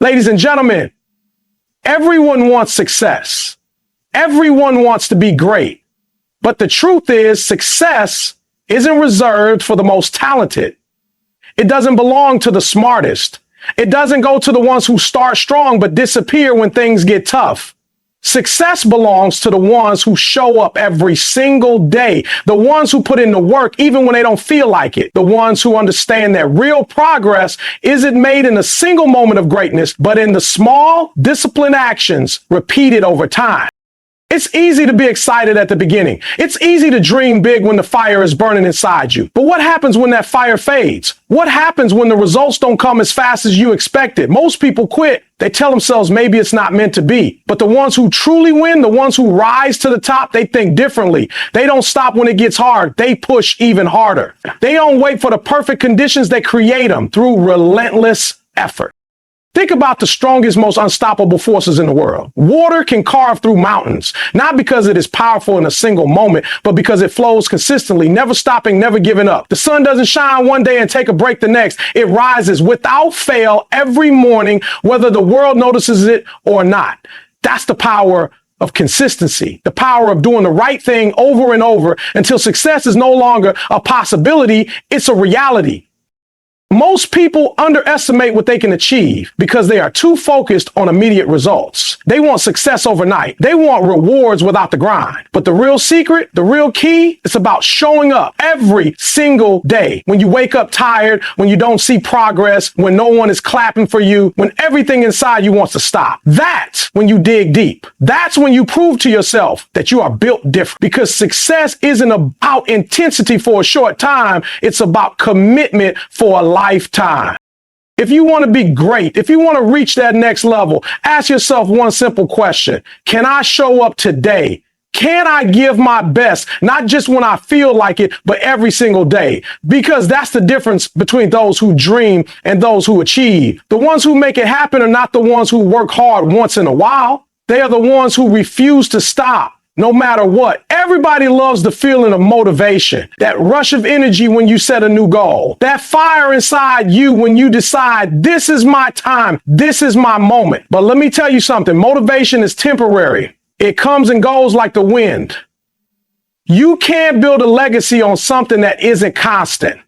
Ladies and gentlemen, everyone wants success. Everyone wants to be great. But the truth is, success isn't reserved for the most talented. It doesn't belong to the smartest. It doesn't go to the ones who start strong but disappear when things get tough. Success belongs to the ones who show up every single day, the ones who put in the work even when they don't feel like it, the ones who understand that real progress isn't made in a single moment of greatness, but in the small, disciplined actions repeated over time. It's easy to be excited at the beginning. It's easy to dream big when the fire is burning inside you. But what happens when that fire fades? What happens when the results don't come as fast as you expected? Most people quit. They tell themselves maybe it's not meant to be. But the ones who truly win, the ones who rise to the top, they think differently. They don't stop when it gets hard. They push even harder. They don't wait for the perfect conditions. They create them through relentless effort. Think about the strongest, most unstoppable forces in the world. Water can carve through mountains, not because it is powerful in a single moment, but because it flows consistently, never stopping, never giving up. The sun doesn't shine one day and take a break the next. It rises without fail every morning, whether the world notices it or not. That's the power of consistency, the power of doing the right thing over and over until success is no longer a possibility, it's a reality. Most people underestimate what they can achieve because they are too focused on immediate results. They want success overnight. They want rewards without the grind. But the real secret, the real key, it's about showing up every single day. When you wake up tired, when you don't see progress, when no one is clapping for you, when everything inside you wants to stop. That's when you dig deep. That's when you prove to yourself that you are built different. Because success isn't about intensity for a short time. It's about commitment for a lifetime. If you want to be great, if you want to reach that next level, ask yourself one simple question. Can I show up today? Can I give my best? Not just when I feel like it, but every single day. Because that's the difference between those who dream and those who achieve. The ones who make it happen are not the ones who work hard once in a while. They are the ones who refuse to stop. No matter what. Everybody loves the feeling of motivation, that rush of energy when you set a new goal, that fire inside you when you decide this is my time, this is my moment. But let me tell you something, motivation is temporary. It comes and goes like the wind. You can't build a legacy on something that isn't constant.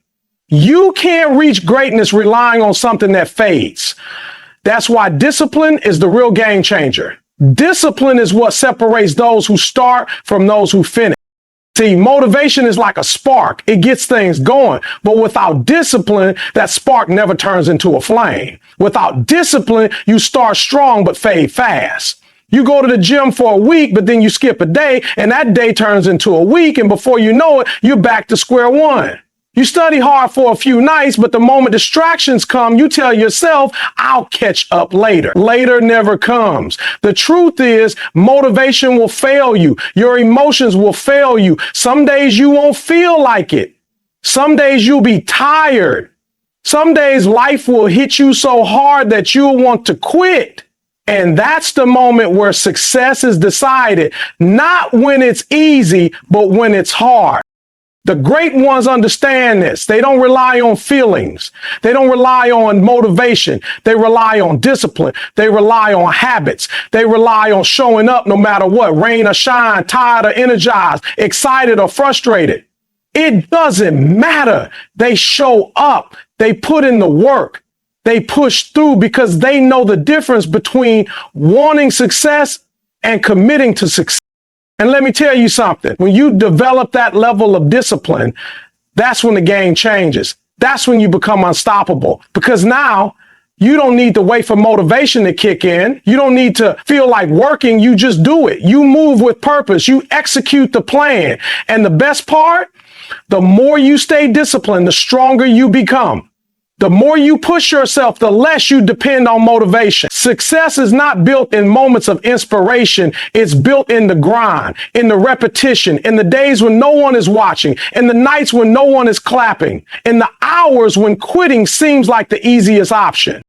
You can't reach greatness relying on something that fades. That's why discipline is the real game changer. Discipline is what separates those who start from those who finish. See, motivation is like a spark. It gets things going. But without discipline, that spark never turns into a flame. Without discipline, you start strong but fade fast. You go to the gym for a week, but then you skip a day, and that day turns into a week, and before you know it, you're back to square one. You study hard for a few nights, but the moment distractions come, you tell yourself, I'll catch up later. Later never comes. The truth is, motivation will fail you. Your emotions will fail you. Some days you won't feel like it. Some days you'll be tired. Some days life will hit you so hard that you'll want to quit. And that's the moment where success is decided, not when it's easy, but when it's hard. The great ones understand this. They don't rely on feelings. They don't rely on motivation. They rely on discipline. They rely on habits. They rely on showing up no matter what, rain or shine, tired or energized, excited or frustrated. It doesn't matter. They show up. They put in the work. They push through because they know the difference between wanting success and committing to success. And let me tell you something, when you develop that level of discipline, that's when the game changes. That's when you become unstoppable, because now you don't need to wait for motivation to kick in. You don't need to feel like working. You just do it. You move with purpose. You execute the plan. And the best part, the more you stay disciplined, the stronger you become. The more you push yourself, the less you depend on motivation. Success is not built in moments of inspiration. It's built in the grind, in the repetition, in the days when no one is watching, in the nights when no one is clapping, in the hours when quitting seems like the easiest option.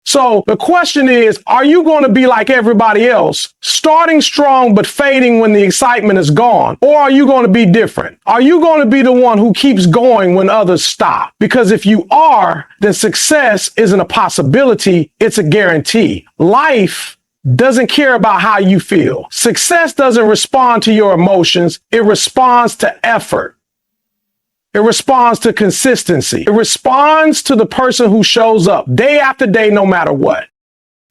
So the question is, are you going to be like everybody else, starting strong but fading when the excitement is gone? Or are you going to be different? Are you going to be the one who keeps going when others stop? Because if you are, then success isn't a possibility, it's a guarantee. Life doesn't care about how you feel. Success doesn't respond to your emotions, it responds to effort. It responds to consistency. It responds to the person who shows up day after day, no matter what.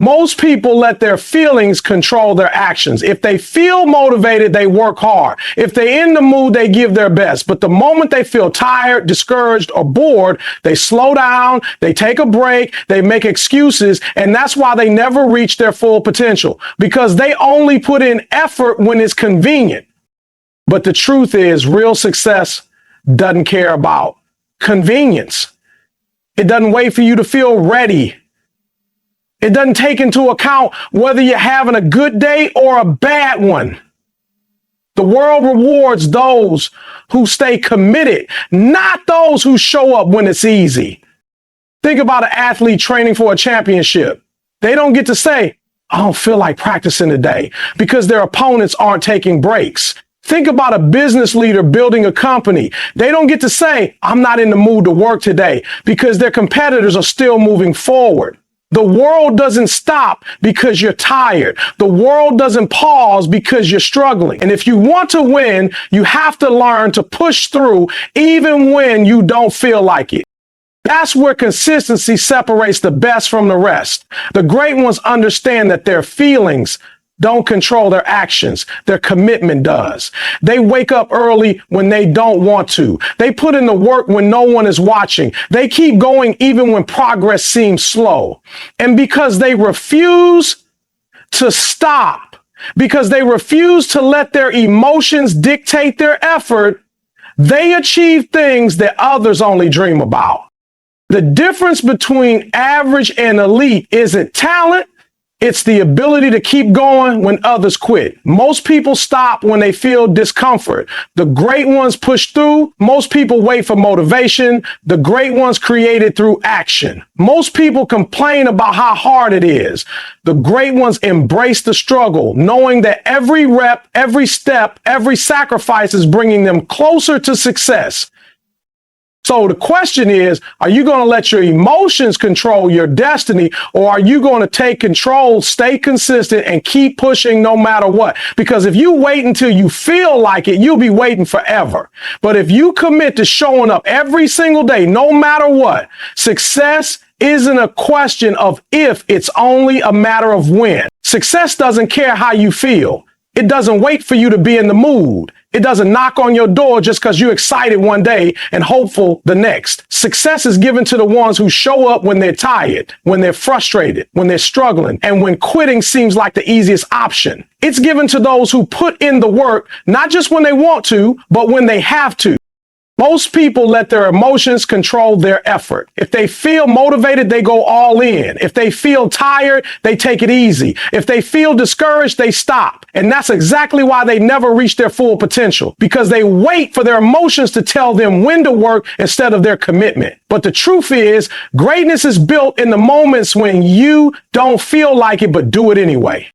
Most people let their feelings control their actions. If they feel motivated, they work hard. If they're in the mood, they give their best. But the moment they feel tired, discouraged, or bored, they slow down, they take a break, they make excuses, and that's why they never reach their full potential, because they only put in effort when it's convenient. But the truth is, real success doesn't care about convenience. It doesn't wait for you to feel ready. It doesn't take into account whether you're having a good day or a bad one. The world rewards those who stay committed, not those who show up when it's easy. Think about an athlete training for a championship. They don't get to say, I don't feel like practicing today, because their opponents aren't taking breaks. Think about a business leader building a company. They don't get to say, I'm not in the mood to work today, because their competitors are still moving forward. The world doesn't stop because you're tired. The world doesn't pause because you're struggling. And if you want to win, you have to learn to push through even when you don't feel like it. That's where consistency separates the best from the rest. The great ones understand that their feelings don't control their actions. Their commitment does. They wake up early when they don't want to. They put in the work when no one is watching. They keep going even when progress seems slow. And because they refuse to stop, because they refuse to let their emotions dictate their effort, they achieve things that others only dream about. The difference between average and elite isn't talent. It's the ability to keep going when others quit. Most people stop when they feel discomfort. The great ones push through. Most people wait for motivation. The great ones create it through action. Most people complain about how hard it is. The great ones embrace the struggle, knowing that every rep, every step, every sacrifice is bringing them closer to success. So the question is, are you going to let your emotions control your destiny, or are you going to take control, stay consistent, and keep pushing no matter what? Because if you wait until you feel like it, you'll be waiting forever. But if you commit to showing up every single day, no matter what, success isn't a question of if, it's only a matter of when. Success doesn't care how you feel. It doesn't wait for you to be in the mood. It doesn't knock on your door just because you're excited one day and hopeful the next. Success is given to the ones who show up when they're tired, when they're frustrated, when they're struggling, and when quitting seems like the easiest option. It's given to those who put in the work, not just when they want to, but when they have to. Most people let their emotions control their effort. If they feel motivated, they go all in. If they feel tired, they take it easy. If they feel discouraged, they stop. And that's exactly why they never reach their full potential, because they wait for their emotions to tell them when to work instead of their commitment. But the truth is, greatness is built in the moments when you don't feel like it, but do it anyway.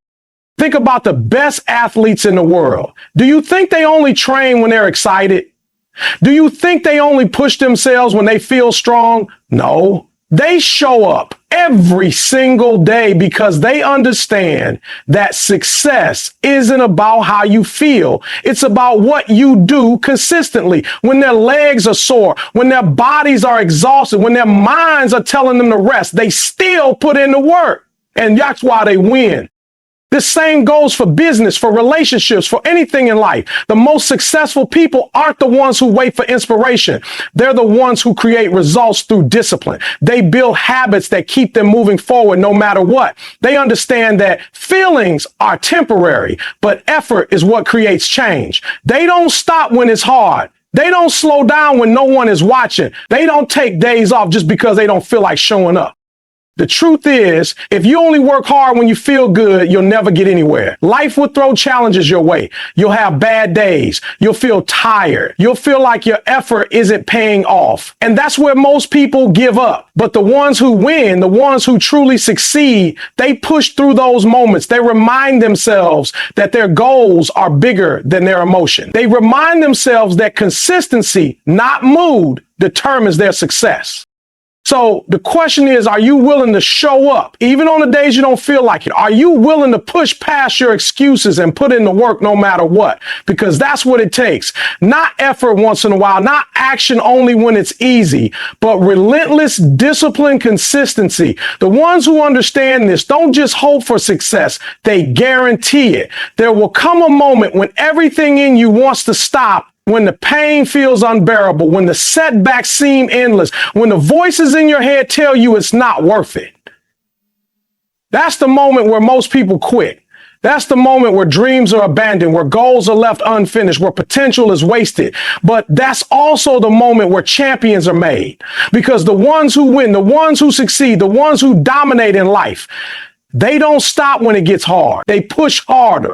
Think about the best athletes in the world. Do you think they only train when they're excited? Do you think they only push themselves when they feel strong? No, they show up every single day because they understand that success isn't about how you feel. It's about what you do consistently. When their legs are sore, when their bodies are exhausted, when their minds are telling them to rest, they still put in the work. And that's why they win. The same goes for business, for relationships, for anything in life. The most successful people aren't the ones who wait for inspiration. They're the ones who create results through discipline. They build habits that keep them moving forward no matter what. They understand that feelings are temporary, but effort is what creates change. They don't stop when it's hard. They don't slow down when no one is watching. They don't take days off just because they don't feel like showing up. The truth is, if you only work hard when you feel good, you'll never get anywhere. Life will throw challenges your way. You'll have bad days. You'll feel tired. You'll feel like your effort isn't paying off. And that's where most people give up. But the ones who win, the ones who truly succeed, they push through those moments. They remind themselves that their goals are bigger than their emotion. They remind themselves that consistency, not mood, determines their success. So the question is, are you willing to show up even on the days you don't feel like it? Are you willing to push past your excuses and put in the work no matter what? Because that's what it takes. Not effort once in a while, not action only when it's easy, but relentless discipline, consistency. The ones who understand this don't just hope for success. They guarantee it. There will come a moment when everything in you wants to stop, when the pain feels unbearable, when the setbacks seem endless, when the voices in your head tell you it's not worth it. That's the moment where most people quit. That's the moment where dreams are abandoned, where goals are left unfinished, where potential is wasted. But that's also the moment where champions are made. Because the ones who win, the ones who succeed, the ones who dominate in life, they don't stop when it gets hard. They push harder.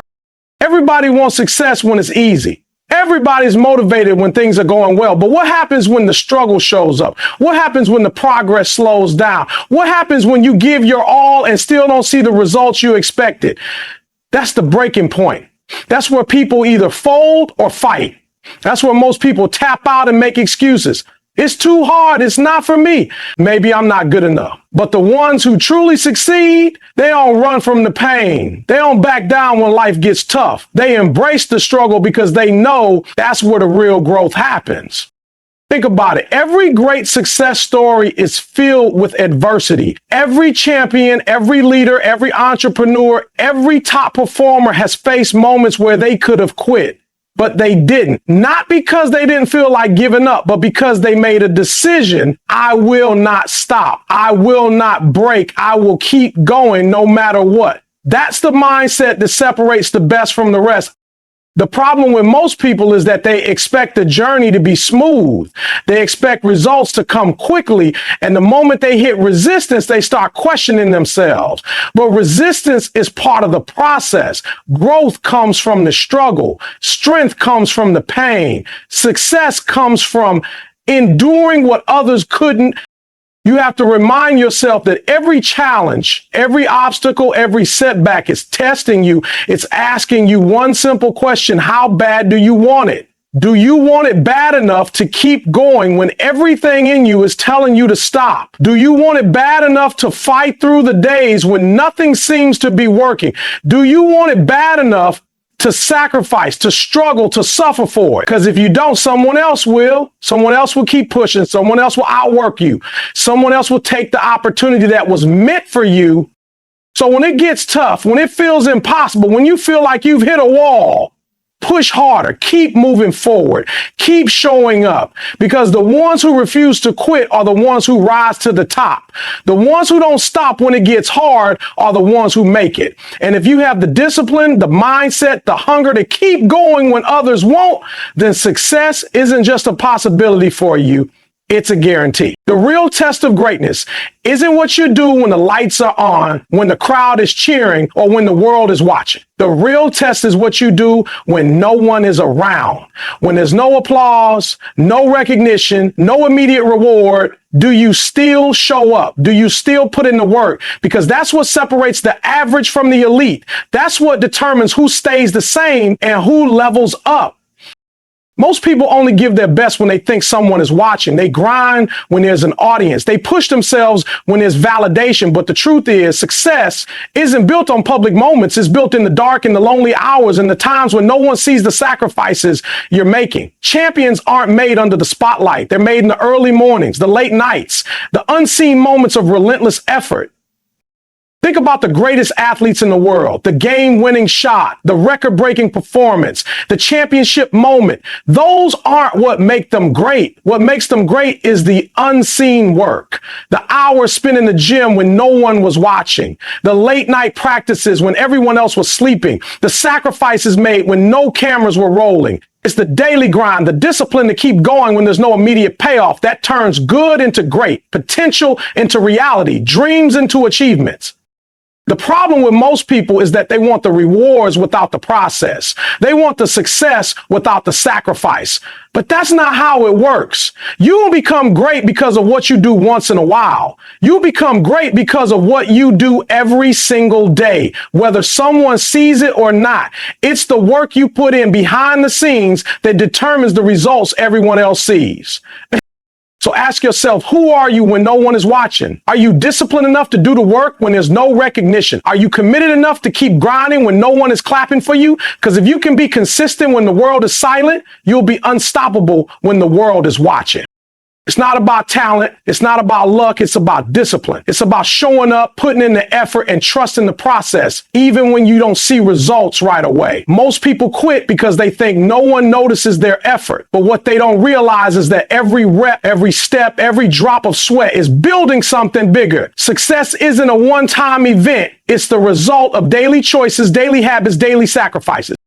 Everybody wants success when it's easy. Everybody's motivated when things are going well. But what happens when the struggle shows up? What happens when the progress slows down? What happens when you give your all and still don't see the results you expected? That's the breaking point. That's where people either fold or fight. That's where most people tap out and make excuses. It's too hard. It's not for me. Maybe I'm not good enough. But the ones who truly succeed, they don't run from the pain. They don't back down when life gets tough. They embrace the struggle because they know that's where the real growth happens. Think about it. Every great success story is filled with adversity. Every champion, every leader, every entrepreneur, every top performer has faced moments where they could have quit. But they didn't. Not because they didn't feel like giving up, but because they made a decision. I will not stop. I will not break. I will keep going no matter what. That's the mindset that separates the best from the rest. The problem with most people is that they expect the journey to be smooth. They expect results to come quickly. And the moment they hit resistance, they start questioning themselves. But resistance is part of the process. Growth comes from the struggle. Strength comes from the pain. Success comes from enduring what others couldn't. You have to remind yourself that every challenge, every obstacle, every setback is testing you. It's asking you one simple question: how bad do you want it? Do you want it bad enough to keep going when everything in you is telling you to stop? Do you want it bad enough to fight through the days when nothing seems to be working? Do you want it bad enough to sacrifice, to struggle, to suffer for it? Because if you don't, someone else will. Someone else will keep pushing. Someone else will outwork you. Someone else will take the opportunity that was meant for you. So when it gets tough, when it feels impossible, when you feel like you've hit a wall, push harder, keep moving forward, keep showing up, because the ones who refuse to quit are the ones who rise to the top. The ones who don't stop when it gets hard are the ones who make it. And if you have the discipline, the mindset, the hunger to keep going when others won't, then success isn't just a possibility for you. It's a guarantee. The real test of greatness isn't what you do when the lights are on, when the crowd is cheering, or when the world is watching. The real test is what you do when no one is around, when there's no applause, no recognition, no immediate reward. Do you still show up? Do you still put in the work? Because that's what separates the average from the elite. That's what determines who stays the same and who levels up. Most people only give their best when they think someone is watching. They grind when there's an audience. They push themselves when there's validation. But the truth is, success isn't built on public moments. It's built in the dark and the lonely hours and the times when no one sees the sacrifices you're making. Champions aren't made under the spotlight. They're made in the early mornings, the late nights, the unseen moments of relentless effort. Think about the greatest athletes in the world, the game-winning shot, the record-breaking performance, the championship moment. Those aren't what make them great. What makes them great is the unseen work, the hours spent in the gym when no one was watching, the late-night practices when everyone else was sleeping, the sacrifices made when no cameras were rolling. It's the daily grind, the discipline to keep going when there's no immediate payoff. That turns good into great, potential into reality, dreams into achievements. The problem with most people is that they want the rewards without the process. They want the success without the sacrifice. But that's not how it works. You will become great because of what you do once in a while. You become great because of what you do every single day, whether someone sees it or not. It's the work you put in behind the scenes that determines the results everyone else sees. So ask yourself, who are you when no one is watching? Are you disciplined enough to do the work when there's no recognition? Are you committed enough to keep grinding when no one is clapping for you? Because if you can be consistent when the world is silent, you'll be unstoppable when the world is watching. It's not about talent. It's not about luck. It's about discipline. It's about showing up, putting in the effort, and trusting the process, even when you don't see results right away. Most people quit because they think no one notices their effort. But what they don't realize is that every rep, every step, every drop of sweat is building something bigger. Success isn't a one-time event. It's the result of daily choices, daily habits, daily sacrifices.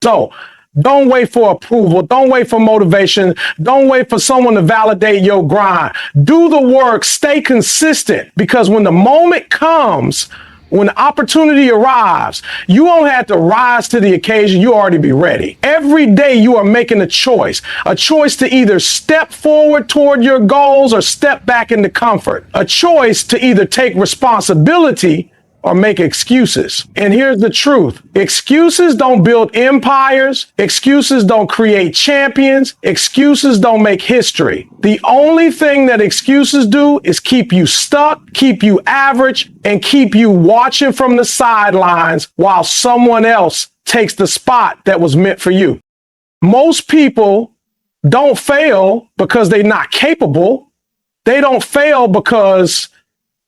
So, don't wait for approval. Don't wait for motivation. Don't wait for someone to validate your grind. Do the work. Stay consistent, because when the moment comes, when the opportunity arrives, you won't have to rise to the occasion. You already be ready. Every day you are making a choice to either step forward toward your goals or step back into comfort, a choice to either take responsibility or make excuses. And here's the truth. Excuses don't build empires. Excuses don't create champions. Excuses don't make history. The only thing that excuses do is keep you stuck, keep you average, and keep you watching from the sidelines while someone else takes the spot that was meant for you. Most people don't fail because they're not capable. They don't fail because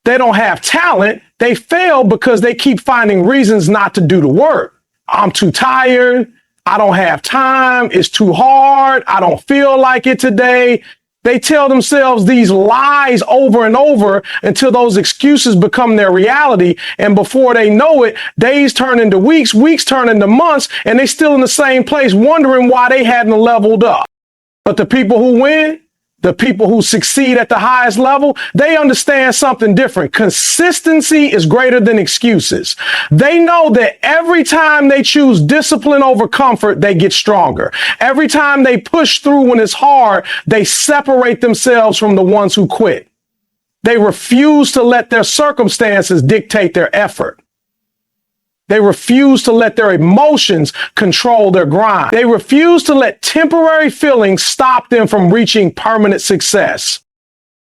they don't have talent. They fail because they keep finding reasons not to do the work. I'm too tired. I don't have time. It's too hard. I don't feel like it today. They tell themselves these lies over and over until those excuses become their reality. And before they know it, days turn into weeks, weeks turn into months, and they're still in the same place wondering why they hadn't leveled up. But the people who win, the people who succeed at the highest level, they understand something different. Consistency is greater than excuses. They know that every time they choose discipline over comfort, they get stronger. Every time they push through when it's hard, they separate themselves from the ones who quit. They refuse to let their circumstances dictate their effort. They refuse to let their emotions control their grind. They refuse to let temporary feelings stop them from reaching permanent success.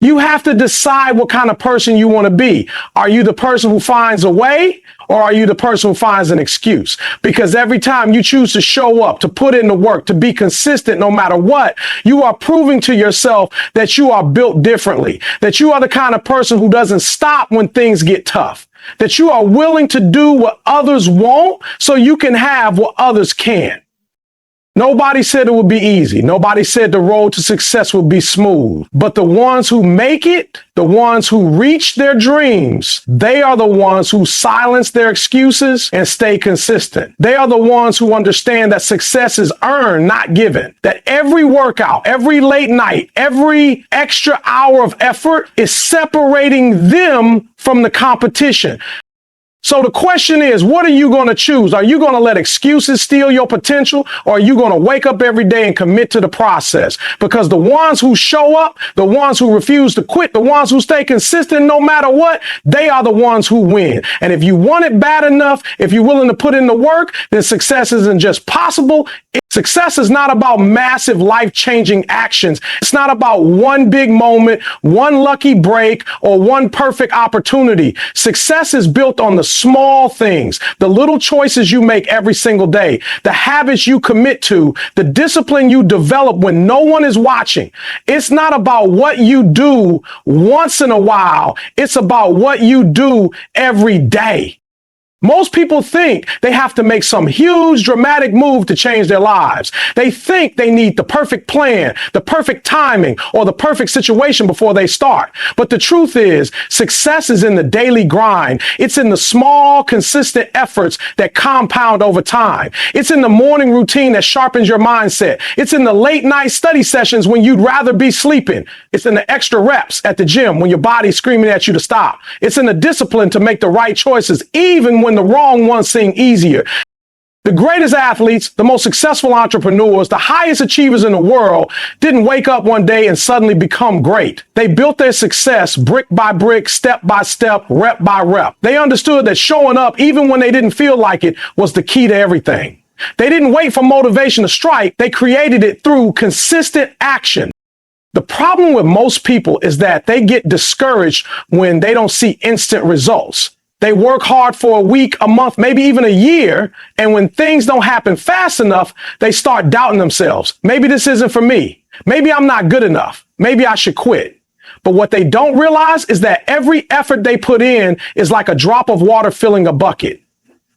You have to decide what kind of person you want to be. Are you the person who finds a way, or are you the person who finds an excuse? Because every time you choose to show up, to put in the work, to be consistent no matter what, you are proving to yourself that you are built differently, that you are the kind of person who doesn't stop when things get tough, that you are willing to do what others won't so you can have what others can't. Nobody said it would be easy. Nobody said the road to success would be smooth. But the ones who make it, the ones who reach their dreams, they are the ones who silence their excuses and stay consistent. They are the ones who understand that success is earned, not given. That every workout, every late night, every extra hour of effort is separating them from the competition. So the question is, what are you going to choose? Are you going to let excuses steal your potential, or are you going to wake up every day and commit to the process? Because the ones who show up, the ones who refuse to quit, the ones who stay consistent no matter what, they are the ones who win. And if you want it bad enough, if you're willing to put in the work, then success isn't just possible. Success is not about massive life-changing actions. It's not about one big moment, one lucky break, or one perfect opportunity. Success is built on the small things, the little choices you make every single day, the habits you commit to, the discipline you develop when no one is watching. It's not about what you do once in a while. It's about what you do every day. Most people think they have to make some huge dramatic move to change their lives. They think they need the perfect plan, the perfect timing, or the perfect situation before they start. But the truth is, success is in the daily grind. It's in the small, consistent efforts that compound over time. It's in the morning routine that sharpens your mindset. It's in the late night study sessions when you'd rather be sleeping. It's in the extra reps at the gym when your body's screaming at you to stop. It's in the discipline to make the right choices, even when the wrong ones seem easier. The greatest athletes, the most successful entrepreneurs, the highest achievers in the world didn't wake up one day and suddenly become great. They built their success brick by brick, step by step, rep by rep. They understood that showing up even when they didn't feel like it was the key to everything. They didn't wait for motivation to strike. They created it through consistent action. The problem with most people is that they get discouraged when they don't see instant results. They work hard for a week, a month, maybe even a year. And when things don't happen fast enough, they start doubting themselves. Maybe this isn't for me. Maybe I'm not good enough. Maybe I should quit. But what they don't realize is that every effort they put in is like a drop of water filling a bucket.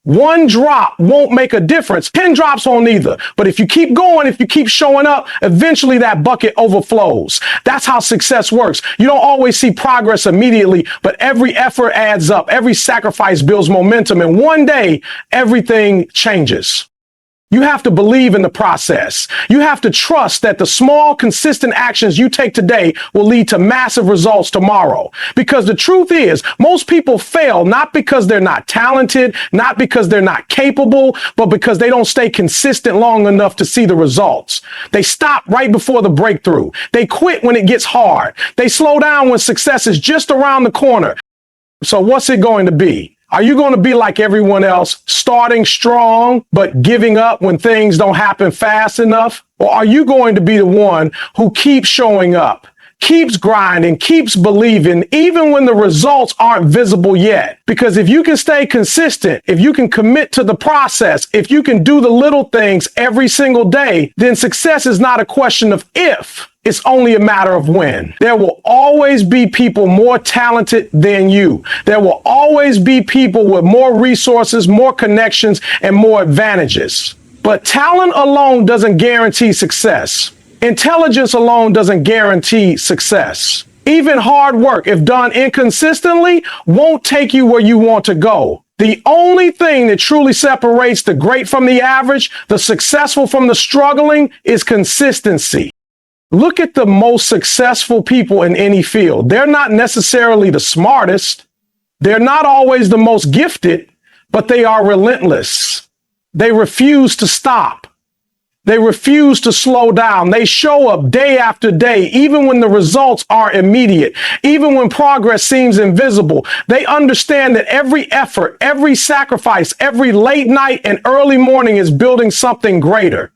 One drop won't make a difference. 10 drops won't either. But if you keep going, if you keep showing up, eventually that bucket overflows. That's how success works. You don't always see progress immediately, but every effort adds up. Every sacrifice builds momentum. And one day, everything changes. You have to believe in the process. You have to trust that the small, consistent actions you take today will lead to massive results tomorrow. Because the truth is, most people fail not because they're not talented, not because they're not capable, but because they don't stay consistent long enough to see the results. They stop right before the breakthrough. They quit when it gets hard. They slow down when success is just around the corner. So what's it going to be? Are you going to be like everyone else, starting strong, but giving up when things don't happen fast enough? Or are you going to be the one who keeps showing up, keeps grinding, keeps believing, even when the results aren't visible yet? Because if you can stay consistent, if you can commit to the process, if you can do the little things every single day, then success is not a question of if. It's only a matter of when. There will always be people more talented than you. There will always be people with more resources, more connections, and more advantages. But talent alone doesn't guarantee success. Intelligence alone doesn't guarantee success. Even hard work, if done inconsistently, won't take you where you want to go. The only thing that truly separates the great from the average, the successful from the struggling, is consistency. Look at the most successful people in any field. They're not necessarily the smartest. They're not always the most gifted, but they are relentless. They refuse to stop. They refuse to slow down. They show up day after day, even when the results aren't immediate, even when progress seems invisible. They understand that every effort, every sacrifice, every late night and early morning is building something greater.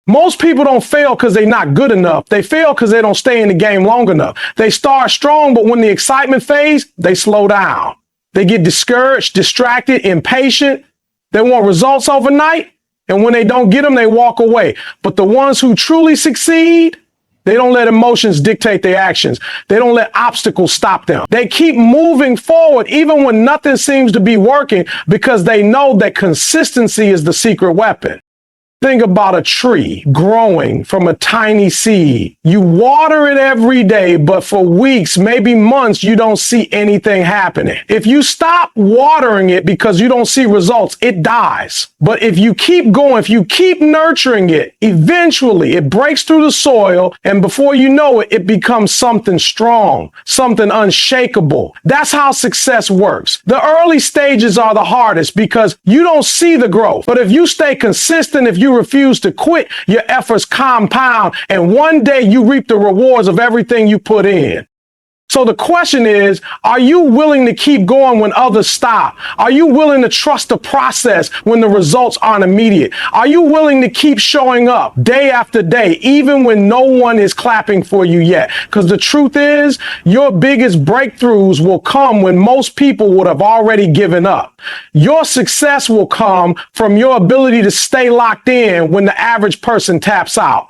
Most people don't fail because they're not good enough. They fail because they don't stay in the game long enough. They start strong, but when the excitement fades, they slow down. They get discouraged, distracted, impatient. They want results overnight, and when they don't get them, they walk away. But the ones who truly succeed, they don't let emotions dictate their actions. They don't let obstacles stop them. They keep moving forward even when nothing seems to be working because they know that consistency is the secret weapon. Think about a tree growing from a tiny seed. You water it every day, but for weeks, maybe months, you don't see anything happening. If you stop watering it because you don't see results, it dies. But if you keep going, if you keep nurturing it, eventually it breaks through the soil, and before you know it, it becomes something strong, something unshakable. That's how success works. The early stages are the hardest because you don't see the growth. But if you stay consistent, if you refuse to quit, your efforts compound, and one day you reap the rewards of everything you put in. So the question is, are you willing to keep going when others stop? Are you willing to trust the process when the results aren't immediate? Are you willing to keep showing up day after day, even when no one is clapping for you yet? Because the truth is, your biggest breakthroughs will come when most people would have already given up. Your success will come from your ability to stay locked in when the average person taps out.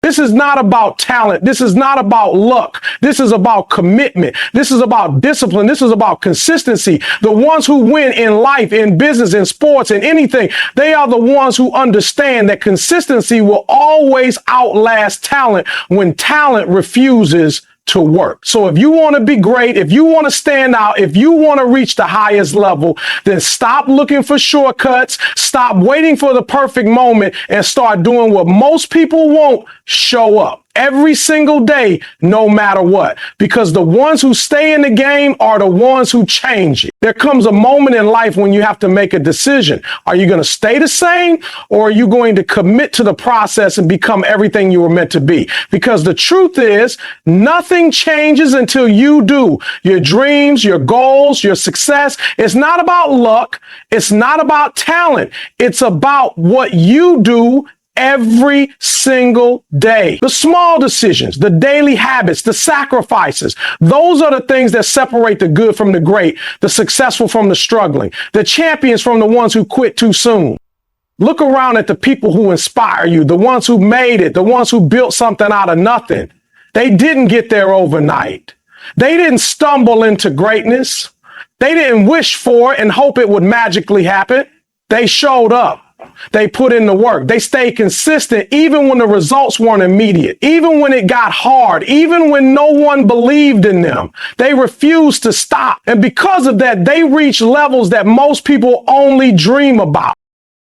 This is not about talent. This is not about luck. This is about commitment. This is about discipline. This is about consistency. The ones who win in life, in business, in sports, in anything, they are the ones who understand that consistency will always outlast talent when talent refuses to work. So if you want to be great, if you want to stand out, if you want to reach the highest level, then stop looking for shortcuts, stop waiting for the perfect moment, and start doing what most people won't: show up every single day, no matter what. Because the ones who stay in the game are the ones who change it. There comes a moment in life when you have to make a decision. Are you going to stay the same, or are you going to commit to the process and become everything you were meant to be? Because the truth is, nothing changes until you do. Your dreams, your goals, your success, it's not about luck. It's not about talent. It's about what you do every single day. The small decisions, the daily habits, the sacrifices, those are the things that separate the good from the great, the successful from the struggling, the champions from the ones who quit too soon. Look around at the people who inspire you, the ones who made it, the ones who built something out of nothing. They didn't get there overnight. They didn't stumble into greatness. They didn't wish for it and hope it would magically happen. They showed up. They put in the work. They stayed consistent even when the results weren't immediate, even when it got hard, even when no one believed in them. They refused to stop. And because of that, they reached levels that most people only dream about.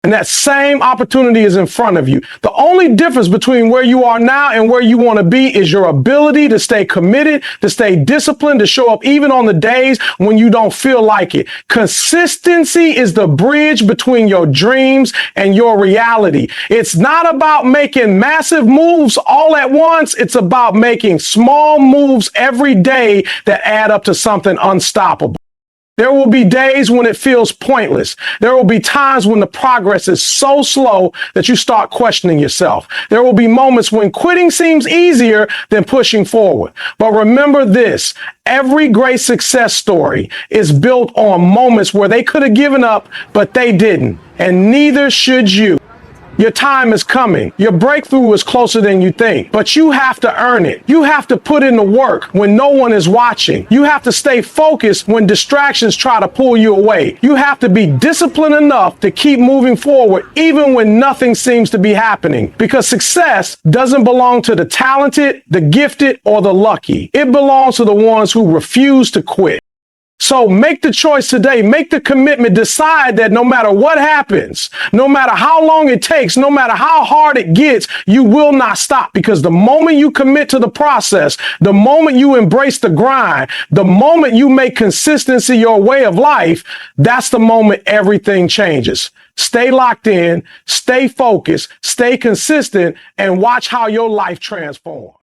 And that same opportunity is in front of you. The only difference between where you are now and where you want to be is your ability to stay committed, to stay disciplined, to show up even on the days when you don't feel like it. Consistency is the bridge between your dreams and your reality. It's not about making massive moves all at once. It's about making small moves every day that add up to something unstoppable. There will be days when it feels pointless. There will be times when the progress is so slow that you start questioning yourself. There will be moments when quitting seems easier than pushing forward. But remember this: every great success story is built on moments where they could have given up, but they didn't. And neither should you. Your time is coming. Your breakthrough is closer than you think, but you have to earn it. You have to put in the work when no one is watching. You have to stay focused when distractions try to pull you away. You have to be disciplined enough to keep moving forward even when nothing seems to be happening, because success doesn't belong to the talented, the gifted, or the lucky. It belongs to the ones who refuse to quit. So make the choice today, make the commitment, decide that no matter what happens, no matter how long it takes, no matter how hard it gets, you will not stop. Because the moment you commit to the process, the moment you embrace the grind, the moment you make consistency your way of life, that's the moment everything changes. Stay locked in, stay focused, stay consistent, and watch how your life transforms.